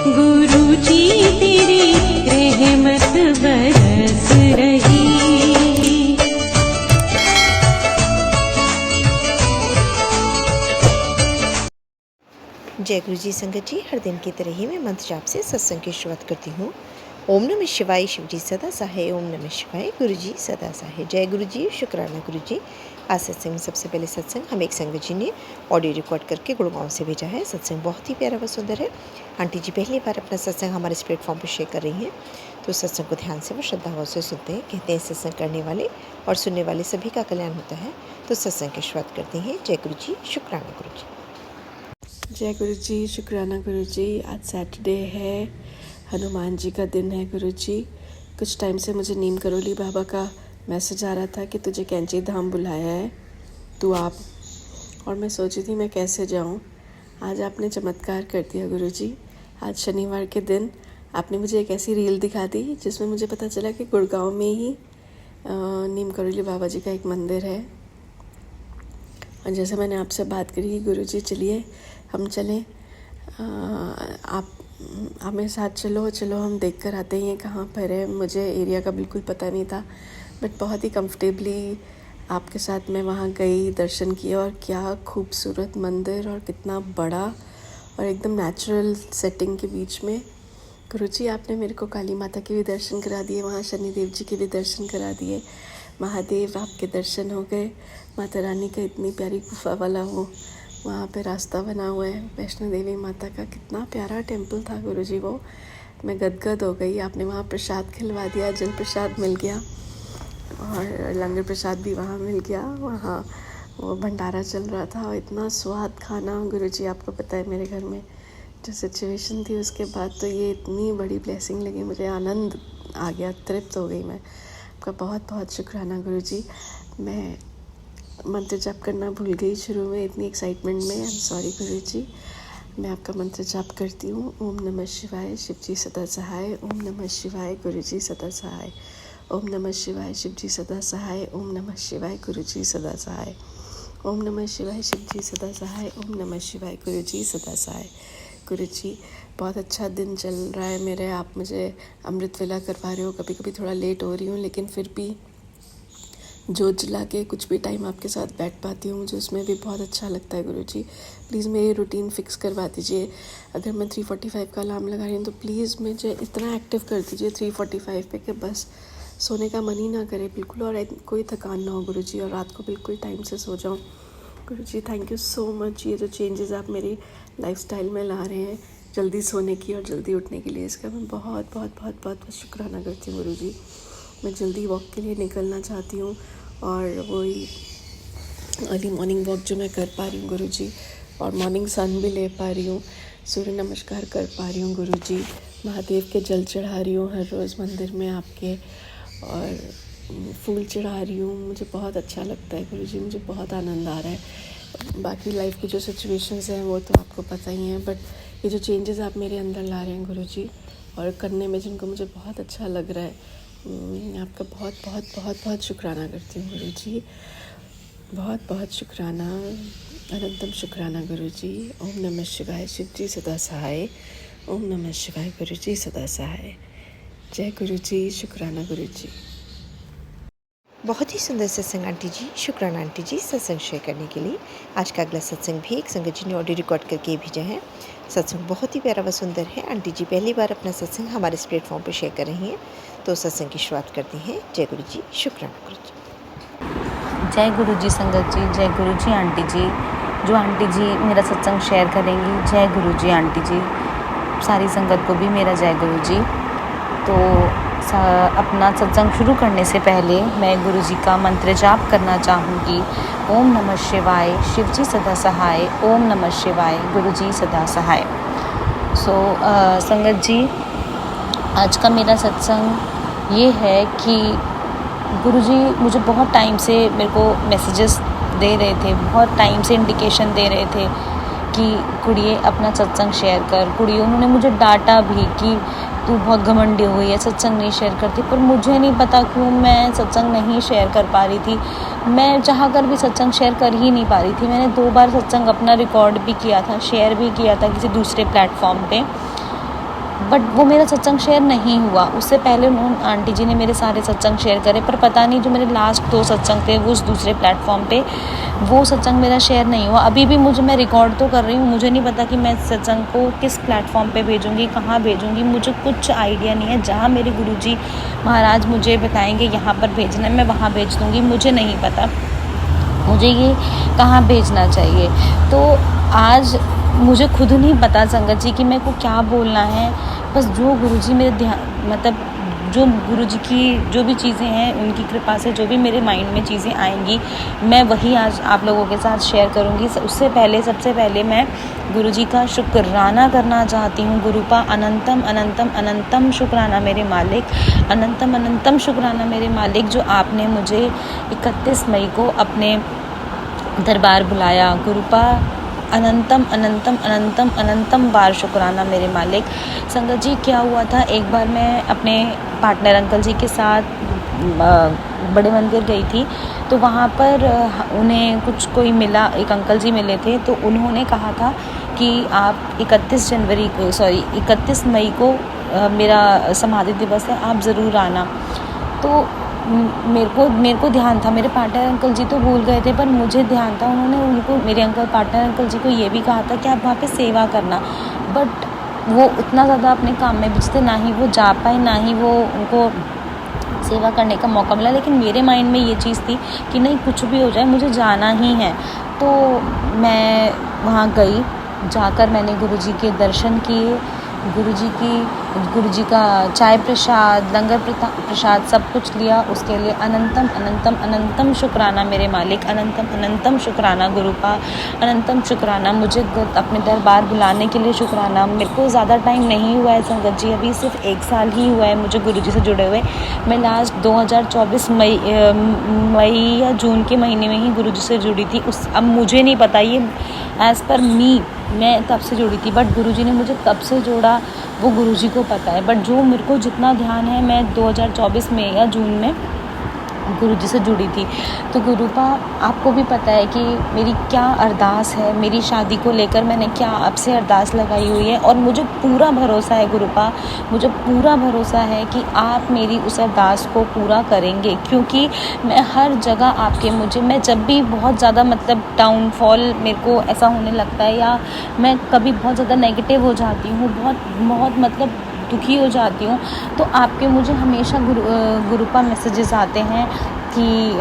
गुरु जी तेरी रहमत बरस रही। जय गुरु जी संगत जी, हर दिन की तरह ही मैं मंत्र जाप से सत्संग की शुरुआत करती हूँ। ओम नमः शिवाय, शिव जी सदा सहाय। ओम नमः शिवाय, गुरु जी सदा सहाय। जय गुरु जी, शुक्राना गुरु जी। आज सत्संग में सबसे पहले सत्संग हम एक संगत जी ने ऑडियो रिकॉर्ड करके गुड़गांव से भेजा है। सत्संग बहुत ही प्यारा व सुंदर है। आंटी जी पहली बार अपना सत्संग हमारे इस प्लेटफॉर्म पर शेयर कर रही हैं, तो सत्संग को ध्यान से व श्रद्धाभाव से सुनते हैं। कहते हैं सत्संग करने वाले और सुनने वाले सभी का कल्याण होता है। तो सत्संग की शुरुआत करते हैं। जय गुरु जी, शुक्राना गुरु जी। जय गुरु जी, शुक्राना गुरु जी। आज सैटरडे है, हनुमान जी का दिन है गुरु जी। कुछ टाइम से मुझे नीम करोली बाबा का मैसेज आ रहा था कि तुझे कैंची धाम बुलाया है, तू आप। और मैं सोची थी मैं कैसे जाऊं। आज आपने चमत्कार कर दिया गुरु जी। आज शनिवार के दिन आपने मुझे एक ऐसी रील दिखा दी जिसमें मुझे पता चला कि गुड़गांव में ही नीम करोली बाबा जी का एक मंदिर है। और जैसे मैंने आपसे बात करी, गुरु जी चलिए हम चलें, आप हमें साथ चलो हम देख कर आते हैं ये कहाँ पर है। मुझे एरिया का बिल्कुल पता नहीं था, बट बहुत ही कंफर्टेबली आपके साथ मैं वहाँ गई, दर्शन किए। और क्या खूबसूरत मंदिर और कितना बड़ा और एकदम नेचुरल सेटिंग के बीच में। गुरु जी आपने मेरे को काली माता के भी दर्शन करा दिए, वहाँ शनिदेव जी के भी दर्शन करा दिए, महादेव आपके दर्शन हो गए, माता रानी का इतनी प्यारी गुफा वाला वो वहाँ पे रास्ता बना हुआ है, वैष्णो देवी माता का कितना प्यारा टेम्पल था गुरु जी। वो मैं गदगद हो गई। आपने वहाँ प्रसाद खिलवा दिया, जल प्रसाद मिल गया और लंगर प्रसाद भी वहाँ मिल गया। वहाँ वो भंडारा चल रहा था और इतना स्वाद खाना गुरु जी। आपको पता है मेरे घर में जो सिचुएशन थी, उसके बाद तो ये इतनी बड़ी ब्लेसिंग लगी मुझे, आनंद आ गया, तृप्त हो गई मैं। आपका बहुत बहुत शुक्राना गुरु जी। मैं मंत्र जाप करना भूल गई शुरू में, इतनी एक्साइटमेंट में। आई एम सॉरी गुरु जी। मैं आपका मंत्र जाप करती हूँ। ओम नमः शिवाय, शिव जी सदा सहाय। ओम नमः शिवाय, गुरु जी सदा सहाय। ओम नमः शिवाय, शिव जी सदा सहाय। ओम नमः शिवाय, गुरु जी सदा सहाय। ओम नमः शिवाय, शिव जी सदा सहाय। ओम नमः शिवाय, गुरु जी सदा सहाय। गुरु जी बहुत अच्छा दिन चल रहा है मेरे। आप मुझे अमृत वेला करवा रहे हो, कभी कभी थोड़ा लेट हो रही हूँ, लेकिन फिर भी जोत जला के कुछ भी टाइम आपके साथ बैठ पाती हूँ, मुझे उसमें भी बहुत अच्छा लगता है गुरु जी। प्लीज़ मेरी रूटीन फिक्स करवा दीजिए। अगर मैं 3:45 का अलार्म लगा रही हूँ तो प्लीज़ मुझे इतना एक्टिव कर दीजिए 3:45 पे कि बस सोने का मन ही ना करे बिल्कुल, और कोई थकान ना हो गुरु जी, और रात को बिल्कुल टाइम से सो जाऊँ। गुरु जी थैंक यू सो मच। ये जो चेंजेस आप मेरी लाइफस्टाइल में ला रहे हैं, जल्दी सोने की और जल्दी उठने के लिए, इसका मैं बहुत बहुत बहुत बहुत शुक्राना करती हूँ गुरु जी। मैं जल्दी वॉक के लिए निकलना चाहती हूँ, और वही अर्ली मॉर्निंग वॉक जो मैं कर पा रही हूँ गुरु जी, और मॉर्निंग सन भी ले पा रही हूँ, सूर्य नमस्कार कर पा रही हूँ गुरु जी, महादेव के जल चढ़ा रही हूँ हर रोज़ मंदिर में आपके, और फूल चढ़ा रही हूँ। मुझे बहुत अच्छा लगता है गुरु जी, मुझे बहुत आनंद आ रहा है। बाकी लाइफ की जो सिचुएशंस हैं वो तो आपको पता ही हैं, बट ये जो चेंजेस आप मेरे अंदर ला रहे हैं गुरु जी, और करने में जिनको मुझे बहुत अच्छा लग रहा है, मैं आपका बहुत बहुत बहुत बहुत शुक्राना करती हूँ गुरु जी। बहुत बहुत शुक्राना, अनंतम शुक्राना गुरु जी। ओम नमः शिवाय, शिव जी सदा सहाय। ओम नमः शिवाय, गुरु जी सदा सहाय। जय गुरु जी, शुक्राना गुरु जी। बहुत ही सुंदर सत्संग आंटी जी, शुक्राना आंटी जी सत्संग शेयर करने के लिए। आज का अगला सत्संग भी एक संगत जी ने ऑडियो रिकॉर्ड करके भेजा है। सत्संग बहुत ही प्यारा व सुंदर है। आंटी जी पहली बार अपना सत्संग हमारे इस प्लेटफॉर्म पर शेयर कर रही हैं, तो सत्संग की शुरुआत करती हैं। जय गुरु जी, शुक्राना गुरु जी। जय गुरु जी संगत जी, जय गुरु जी आंटी जी। जो आंटी जी मेरा सत्संग शेयर करेंगी, जय गुरु जी आंटी जी। सारी संगत को भी मेरा जय गुरु जी। तो अपना सत्संग शुरू करने से पहले मैं गुरु जी का मंत्र जाप करना चाहूँगी। ओम नमः शिवाय, शिव जी सदा सहाय। ओम नमः शिवाय, गुरु जी सदा सहाय। संगत जी, आज का मेरा सत्संग ये है कि गुरु जी मुझे बहुत टाइम से मेरे को मैसेजेस दे रहे थे, बहुत टाइम से इंडिकेशन दे रहे थे कि कुड़िए अपना सत्संग शेयर कर। कुड़िए उन्होंने मुझे डांटा भी कि तू बहुत घमंडी हुई है, सत्संग नहीं शेयर करती, पर मुझे नहीं पता क्यों मैं सत्संग नहीं शेयर कर पा रही थी। मैं चाह कर भी सत्संग शेयर कर ही नहीं पा रही थी। मैंने 2 बार सत्संग अपना रिकॉर्ड भी किया था, शेयर भी किया था किसी दूसरे प्लेटफॉर्म पे, बट वो मेरा सत्संग शेयर नहीं हुआ। उससे पहले उन्होंने आंटी जी ने मेरे सारे सत्संग शेयर करे, पर पता नहीं जो मेरे लास्ट 2 सत्संग थे वो उस दूसरे प्लेटफॉर्म पे, वो सत्संग मेरा शेयर नहीं हुआ। अभी भी मैं रिकॉर्ड तो कर रही हूँ, मुझे नहीं पता कि मैं सत्संग को किस प्लेटफॉर्म पे भेजूँगी, कहाँ भेजूँगी, मुझे कुछ आइडिया नहीं है। जहाँ मेरे गुरुजी महाराज मुझे बताएंगे यहाँ पर भेजना है, मैं वहाँ भेज दूँगी। मुझे नहीं पता मुझे ये कहाँ भेजना चाहिए। तो आज मुझे खुद नहीं पता संगत जी कि मेरे को क्या बोलना है। बस जो गुरुजी मेरे जो गुरुजी की जो भी चीज़ें हैं उनकी कृपा से जो भी मेरे माइंड में चीज़ें आएंगी, मैं वही आज आप लोगों के साथ शेयर करूंगी। उससे पहले सबसे पहले मैं गुरुजी का शुक्राना करना चाहती हूँ। गुरुपा अनंतम अनंतम अनंतम शुक्राना मेरे मालिक, अनंतम अनंतम शुक्राना मेरे मालिक, जो आपने मुझे 31 मई को अपने दरबार बुलाया। गुरुपा अनंतम अनंतम अनंतम अनंतम बार शुक्राना मेरे मालिक। संगत जी क्या हुआ था, एक बार मैं अपने पार्टनर अंकल जी के साथ बड़े मंदिर गई थी, तो वहाँ पर उन्हें कोई मिला, एक अंकल जी मिले थे, तो उन्होंने कहा था कि आप 31 मई को मेरा समाधि दिवस है, आप ज़रूर आना। तो मेरे को ध्यान था, मेरे पार्टनर अंकल जी तो भूल गए थे, पर मुझे ध्यान था। उन्होंने मेरे पार्टनर अंकल जी को ये भी कहा था कि आप वहाँ पे सेवा करना, बट वो इतना ज़्यादा अपने काम में बिजी थे, ना ही वो जा पाए, ना ही वो उनको सेवा करने का मौका मिला। लेकिन मेरे माइंड में ये चीज़ थी कि नहीं, कुछ भी हो जाए मुझे जाना ही है। तो मैं वहाँ गई, जाकर मैंने गुरुजी के दर्शन किए, गुरुजी का चाय प्रसाद, लंगर प्रसाद सब कुछ लिया। उसके लिए अनंतम अनंतम अनंतम शुक्राना मेरे मालिक, अनंतम अनंतम शुक्राना गुरुपा, अनंतम शुक्राना मुझे अपने दरबार बुलाने के लिए शुक्राना। मेरे को ज़्यादा टाइम नहीं हुआ है संगत जी, अभी सिर्फ 1 साल ही हुआ है मुझे गुरुजी से जुड़े हुए। मैं लास्ट 2024 मई या जून के महीने में ही गुरुजी से जुड़ी थी। अब मुझे नहीं पता, ये एज़ पर मैं तब से जुड़ी थी, बट गुरुजी ने मुझे कब से जोड़ा वो गुरुजी को पता है। बट जो मेरे को जितना ध्यान है, मैं 2024 में या जून में गुरुजी से जुड़ी थी। तो गुरुपा आपको भी पता है कि मेरी क्या अरदास है, मेरी शादी को लेकर मैंने क्या आपसे अरदास लगाई हुई है, और मुझे पूरा भरोसा है गुरुपा, मुझे पूरा भरोसा है कि आप मेरी उस अरदास को पूरा करेंगे। क्योंकि मैं हर जगह मैं जब भी बहुत ज़्यादा डाउनफॉल मेरे को ऐसा होने लगता है, या मैं कभी बहुत ज़्यादा नेगेटिव हो जाती हूँ, बहुत दुखी हो जाती हूँ, तो आपके मुझे हमेशा गुरुपा मैसेजेस आते हैं कि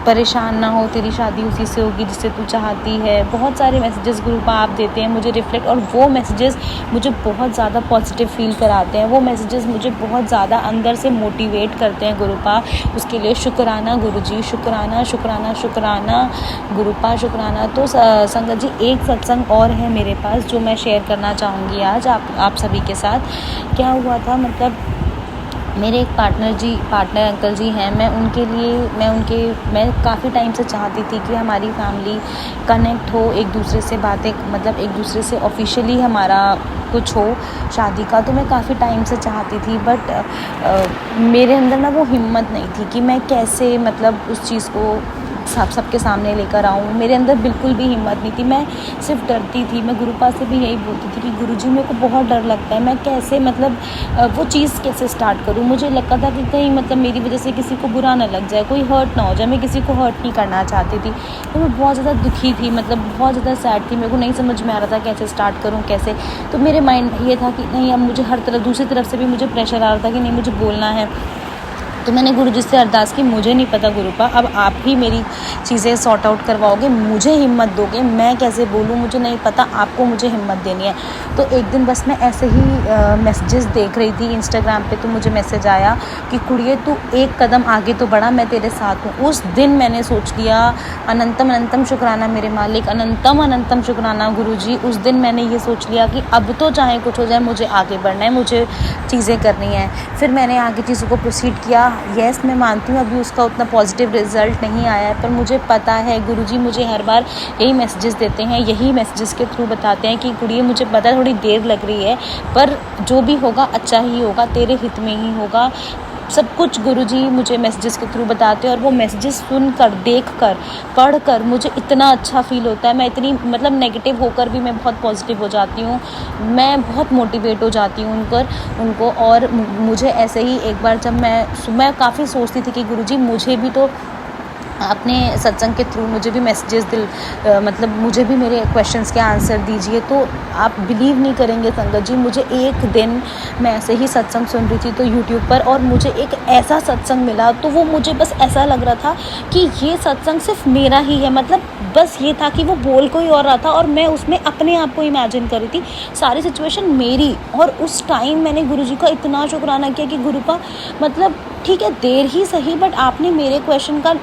परेशान ना हो, तेरी शादी उसी से होगी जिससे तू चाहती है। बहुत सारे मैसेजेस गुरुपा आप देते हैं मुझे रिफ्लेक्ट, और वो मैसेजेस मुझे बहुत ज़्यादा पॉजिटिव फील कराते हैं। वो मैसेजेस मुझे बहुत ज़्यादा अंदर से मोटिवेट करते हैं गुरुपा। उसके लिए शुक्राना गुरुजी, शुक्राना शुक्राना शुक्राना गुरुपा, शुक्राना। तो संगत जी एक सत्संग और है मेरे पास जो मैं शेयर करना चाहूँगी आज आप सभी के साथ। क्या हुआ था, मेरे एक पार्टनर अंकल जी हैं, मैं काफ़ी टाइम से चाहती थी कि हमारी फैमिली कनेक्ट हो, एक दूसरे से बातें एक दूसरे से ऑफिशियली हमारा कुछ हो शादी का। तो मैं काफ़ी टाइम से चाहती थी, बट मेरे अंदर ना वो हिम्मत नहीं थी कि मैं कैसे उस चीज़ को सबके सामने लेकर आऊँ। मेरे अंदर बिल्कुल भी हिम्मत नहीं थी, मैं सिर्फ डरती थी। मैं गुरुपा से भी यही बोलती थी कि गुरुजी मेरे को बहुत डर लगता है, मैं कैसे वो चीज़ कैसे स्टार्ट करूँ। मुझे लगता था कि कहीं मेरी वजह से किसी को बुरा ना लग जाए, कोई हर्ट ना हो जाए, मैं किसी को हर्ट नहीं करना चाहती थी। तो मैं बहुत ज़्यादा दुखी थी, बहुत ज़्यादा सैड थी, मेरे को नहीं समझ में आ रहा था कैसे स्टार्ट करूँ कैसे। तो मेरे माइंड में ये था कि नहीं, अब मुझे दूसरी तरफ से भी मुझे प्रेशर आ रहा था कि नहीं, मुझे बोलना है। तो मैंने गुरुजी से अरदास की, मुझे नहीं पता गुरुपा, अब आप ही मेरी चीज़ें सॉर्ट आउट करवाओगे, मुझे हिम्मत दोगे, मैं कैसे बोलूँ मुझे नहीं पता, आपको मुझे हिम्मत देनी है। तो एक दिन बस मैं ऐसे ही मैसेजेस देख रही थी इंस्टाग्राम पे, तो मुझे मैसेज आया कि कुड़िए तू एक कदम आगे तो बढ़ा, मैं तेरे साथ हूँ। उस दिन मैंने सोच लिया, अनंतम अनंतम शुक्राना मेरे मालिक, अनंतम अनंतम शुक्राना गुरुजी। उस दिन मैंने ये सोच लिया कि अब तो चाहे कुछ हो जाए, मुझे आगे बढ़ना है, मुझे चीज़ें करनी है। फिर मैंने आगे चीज़ों को प्रोसीड किया। यस, मैं मानती हूँ अभी उसका उतना पॉजिटिव रिजल्ट नहीं आया है, पर मुझे पता है गुरुजी मुझे हर बार यही मैसेजेस देते हैं, यही मैसेजेस के थ्रू बताते हैं कि कुड़िए मुझे पता थोड़ी देर लग रही है, पर जो भी होगा अच्छा ही होगा, तेरे हित में ही होगा। सब कुछ गुरुजी मुझे मैसेजेस के थ्रू बताते हैं, और वो मैसेजेस सुनकर, देखकर, पढ़कर मुझे इतना अच्छा फील होता है। मैं इतनी मतलब नेगेटिव होकर भी मैं बहुत पॉजिटिव हो जाती हूँ, मैं बहुत मोटिवेट हो जाती हूँ उनको। और मुझे ऐसे ही एक बार जब मैं काफ़ी सोचती थी कि गुरुजी मुझे भी तो अपने सत्संग के थ्रू मुझे भी मैसेजेस मतलब मुझे भी मेरे क्वेश्चंस के आंसर दीजिए। तो आप बिलीव नहीं करेंगे संगत जी, मुझे एक दिन मैं ऐसे ही सत्संग सुन रही थी तो यूट्यूब पर, और मुझे एक ऐसा सत्संग मिला, तो वो मुझे बस ऐसा लग रहा था कि ये सत्संग सिर्फ मेरा ही है। मतलब बस ये था कि वो बोल कोई और रहा था और मैं उसमें अपने आप को इमेजिन कर रही थी, सारी सिचुएशन मेरी। और उस टाइम मैंने गुरुजी का इतना शुक्राना किया कि गुरुपा मतलब ठीक है देर ही सही, बट आपने मेरे क्वेश्चन का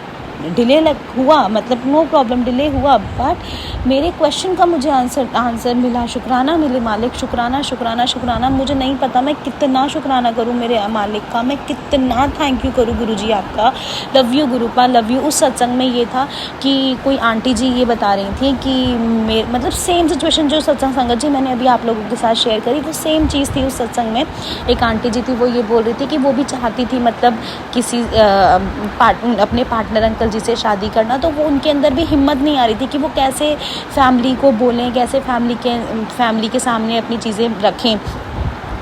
डिले हुआ, मतलब नो प्रॉब्लम, डिले हुआ, बट मेरे क्वेश्चन का मुझे आंसर मिला। शुक्राना मिले मालिक, शुक्राना शुक्राना शुक्राना। मुझे नहीं पता मैं कितना शुक्राना करूं मेरे मालिक का, मैं कितना थैंक यू करूं गुरुजी आपका। Love you गुरुपा, love you. उस सत्संग में ये था कि कोई आंटी जी ये बता रही थी कि मतलब सेम सिचुएशन जो सत्संग संगत जी मैंने अभी आप लोगों के साथ शेयर करी, वो सेम चीज़ थी उस सत्संग में। एक आंटी जी थी, वो ये बोल रही थी कि वो भी चाहती थी मतलब किसी अपने पार्टनर अंकल जी से शादी करना, तो वो उनके अंदर भी हिम्मत नहीं आ रही थी कि वो कैसे फैमिली को बोलें, कैसे फैमिली के सामने अपनी चीज़ें रखें।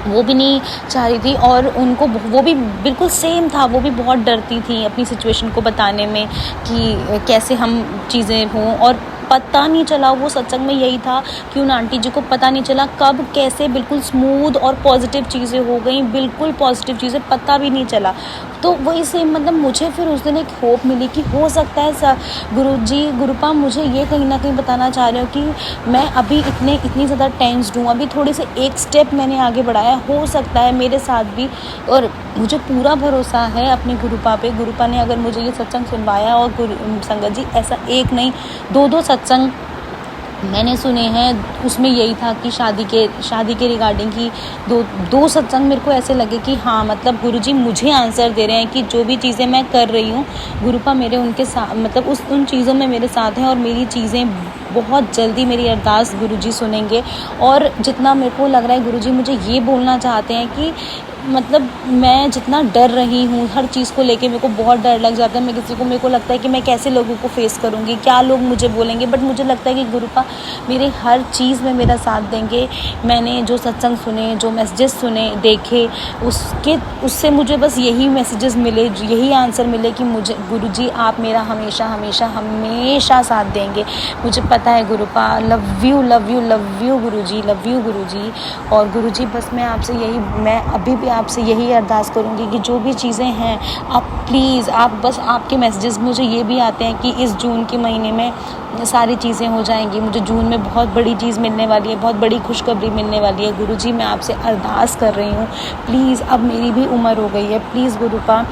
वो भी नहीं चाह रही थी, और उनको वो भी बिल्कुल सेम था, वो भी बहुत डरती थी अपनी सिचुएशन को बताने में कि कैसे हम चीज़ें हों। और पता नहीं चला, वो सत्संग में यही था कि उन आंटी जी को पता नहीं चला कब कैसे बिल्कुल स्मूथ और पॉजिटिव चीज़ें हो गई, बिल्कुल पॉजिटिव चीज़ें, पता भी नहीं चला। तो वही से मतलब मुझे फिर उस दिन एक होप मिली कि हो सकता है गुरुजी, गुरुपा मुझे ये कहीं ना कहीं बताना चाह रहे हो कि मैं अभी इतनी ज़्यादा टेंस्ड हूँ, अभी थोड़े से एक स्टेप मैंने आगे बढ़ाया, हो सकता है मेरे साथ भी। और मुझे पूरा भरोसा है अपने गुरुपा पे। गुरुपा ने अगर मुझे ये सत्संग सुनवाया, और संगत जी ऐसा एक नहीं दो सत्संग मैंने सुने हैं, उसमें यही था कि शादी के रिगार्डिंग की दो सत्संग मेरे को ऐसे लगे कि हाँ मतलब गुरुजी मुझे आंसर दे रहे हैं कि जो भी चीज़ें मैं कर रही हूँ, गुरुपा मेरे उनके साथ मतलब उन चीज़ों में मेरे साथ हैं, और मेरी चीज़ें बहुत जल्दी, मेरी अरदास गुरुजी सुनेंगे। और जितना मेरे को लग रहा है गुरुजी मुझे ये बोलना चाहते हैं कि मतलब मैं जितना डर रही हूँ हर चीज़ को लेके, मेरे को बहुत डर लग जाता है। मेरे को लगता है कि मैं कैसे लोगों को फेस करूँगी, क्या लोग मुझे बोलेंगे, बट मुझे लगता है कि गुरुपा मेरे हर चीज़ में मेरा साथ देंगे। मैंने जो सत्संग सुने, जो मैसेजेस सुने, देखे, उससे मुझे बस यही मैसेजेस मिले, यही आंसर मिले कि मुझे गुरुजी आप मेरा हमेशा हमेशा हमेशा साथ देंगे। मुझे पता है गुरुपा। Love you love you love you Guruji, love you Guruji. और गुरुजी बस मैं अभी भी आपसे यही अरदास करूँगी कि जो भी चीज़ें हैं आप प्लीज़, आप बस आपके मैसेजेस मुझे ये भी आते हैं कि इस जून के महीने में सारी चीज़ें हो जाएंगी, मुझे जून में बहुत बड़ी चीज़ मिलने वाली है, बहुत बड़ी खुशखबरी मिलने वाली है। गुरुजी मैं आपसे अरदास कर रही हूँ, प्लीज़, अब मेरी भी उम्र हो गई है, प्लीज़ गुरुपा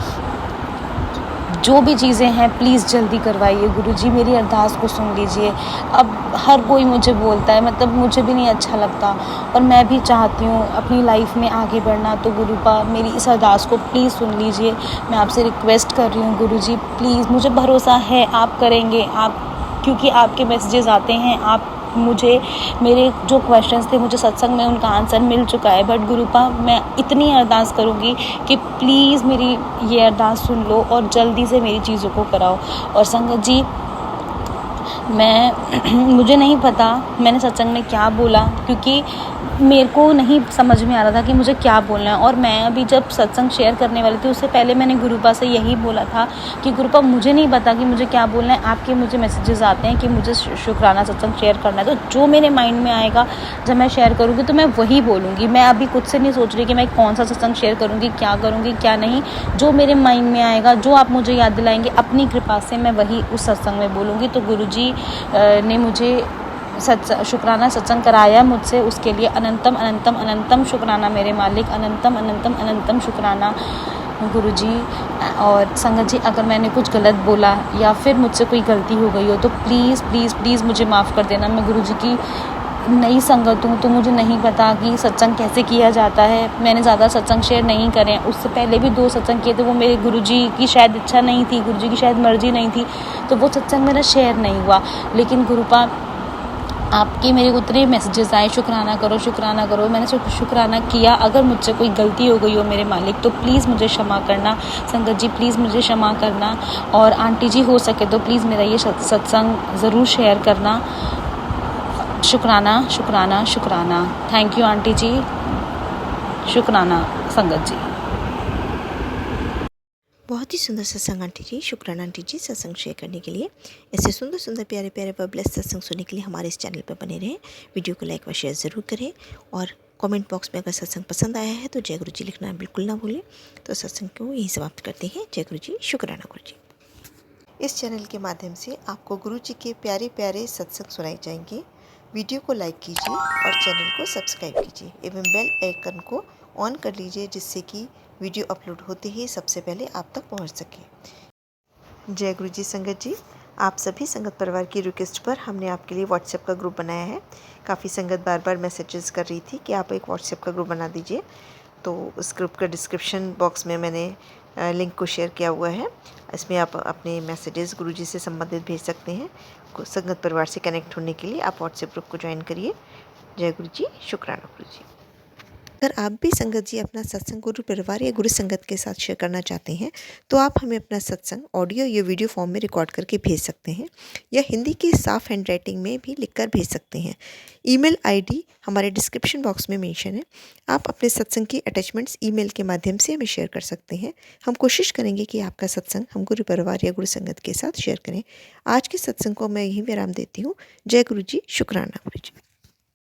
जो भी चीज़ें हैं प्लीज़ जल्दी करवाइए। गुरुजी मेरी अरदास को सुन लीजिए। अब हर कोई मुझे बोलता है, मतलब मुझे भी नहीं अच्छा लगता, और मैं भी चाहती हूँ अपनी लाइफ में आगे बढ़ना, तो गुरुपा मेरी इस अरदास को प्लीज़ सुन लीजिए। मैं आपसे रिक्वेस्ट कर रही हूँ गुरुजी प्लीज़, मुझे भरोसा है आप करेंगे, क्योंकि आपके मैसेजेस आते हैं, आप मुझे मेरे जो क्वेश्चंस थे मुझे सत्संग में उनका आंसर मिल चुका है। बट गुरुपा मैं इतनी अरदास करूँगी कि प्लीज़ मेरी ये अरदास सुन लो और जल्दी से मेरी चीज़ों को कराओ। और संगत जी मुझे नहीं पता मैंने सत्संग में क्या बोला, क्योंकि मेरे को नहीं समझ में आ रहा था कि मुझे क्या बोलना है। और मैं अभी जब सत्संग शेयर करने वाली थी उससे पहले मैंने गुरुपा से यही बोला था कि गुरुपा मुझे नहीं पता कि मुझे क्या बोलना है, आपके मुझे मैसेजेस आते हैं कि मुझे शुक्राना सत्संग शेयर करना है, तो जो मेरे माइंड में आएगा जब मैं शेयर करूँगी तो मैं वही बोलूँगी। मैं अभी खुद से नहीं सोच रही कि मैं कौन सा सत्संग शेयर करूँगी, क्या करूँगी क्या नहीं, जो मेरे माइंड में आएगा, जो आप मुझे याद दिलाएंगे अपनी कृपा से मैं वही उस सत्संग में बोलूँगी। तो गुरुजी ने मुझे शुक्राना सत्संग कराया मुझसे, उसके लिए अनंतम अनंतम अनंतम शुक्राना मेरे मालिक, अनंतम अनंतम अनंतम शुक्राना गुरुजी। और संगत जी अगर मैंने कुछ गलत बोला या फिर मुझसे कोई गलती हो गई हो तो प्लीज़ प्लीज़ प्लीज़ मुझे माफ़ कर देना। मैं गुरुजी की नई संगत हूँ तो मुझे नहीं पता कि सत्संग कैसे किया जाता है। मैंने ज़्यादा सत्संग शेयर नहीं करे, उससे पहले भी 2 सत्संग किए थे, वो मेरे गुरुजी की शायद इच्छा नहीं थी, गुरुजी की शायद मर्जी नहीं थी, तो वो सत्संग मेरा शेयर नहीं हुआ। लेकिन गुरुपा आपके मेरे को उतने मैसेजेस आए, शुक्राना करो। मैंने शुक्राना किया। अगर मुझसे कोई गलती हो गई हो मेरे मालिक, तो प्लीज़ मुझे क्षमा करना। संगत जी प्लीज़ मुझे क्षमा करना। और आंटी जी हो सके तो प्लीज़ मेरा ये सत्संग ज़रूर शेयर करना। शुक्राना। थैंक यू आंटी जी, शुक्राना संगत जी। बहुत ही सुंदर सत्संग आंटी जी, शुक्राना आंटी जी सत्संग शेयर करने के लिए। ऐसे सुंदर सुंदर प्यारे प्यारे व ब्लेस सत्संग सुनने के लिए हमारे इस चैनल पर बने रहें। वीडियो को लाइक व शेयर ज़रूर करें और कमेंट बॉक्स में अगर सत्संग पसंद आया है तो जय गुरु जी लिखना बिल्कुल ना भूलें। तो सत्संग को यहीं समाप्त करते हैं। जय गुरु जी, शुक्राना गुरु जी। इस चैनल के माध्यम से आपको गुरु जी के प्यारे प्यारे सत्संग सुनाए जाएंगे। वीडियो को लाइक कीजिए और चैनल को सब्सक्राइब कीजिए एवं बेल आइकन को ऑन कर लीजिए, जिससे कि वीडियो अपलोड होते ही सबसे पहले आप तक पहुंच सके। जय गुरु जी संगत जी, आप सभी संगत परिवार की रिक्वेस्ट पर हमने आपके लिए व्हाट्सएप का ग्रुप बनाया है। काफ़ी संगत बार बार मैसेजेस कर रही थी कि आप एक व्हाट्सएप का ग्रुप बना दीजिए, तो उस ग्रुप का डिस्क्रिप्शन बॉक्स में मैंने लिंक को शेयर किया हुआ है। इसमें आप अपने मैसेजेस गुरु जी से संबंधित भेज सकते हैं। संगत परिवार से कनेक्ट होने के लिए आप व्हाट्सएप ग्रुप को ज्वाइन करिए। जय गुरु जी, शुक्राना गुरु जी। अगर आप भी संगत जी अपना सत्संग गुरु परिवार या गुरु संगत के साथ शेयर करना चाहते हैं तो आप हमें अपना सत्संग ऑडियो या वीडियो फॉर्म में रिकॉर्ड करके भेज सकते हैं या हिंदी की साफ हैंड राइटिंग में भी लिखकर भेज सकते हैं। ईमेल आईडी हमारे डिस्क्रिप्शन बॉक्स में मेंशन है। आप अपने सत्संग की अटैचमेंट्स ईमेल के माध्यम से हमें शेयर कर सकते हैं। हम कोशिश करेंगे कि आपका सत्संग हम गुरु परिवार या गुरु संगत के साथ शेयर करें। आज के सत्संग को मैं यहीं विराम देती हूँ। जय गुरु जी, शुक्राना गुरु जी।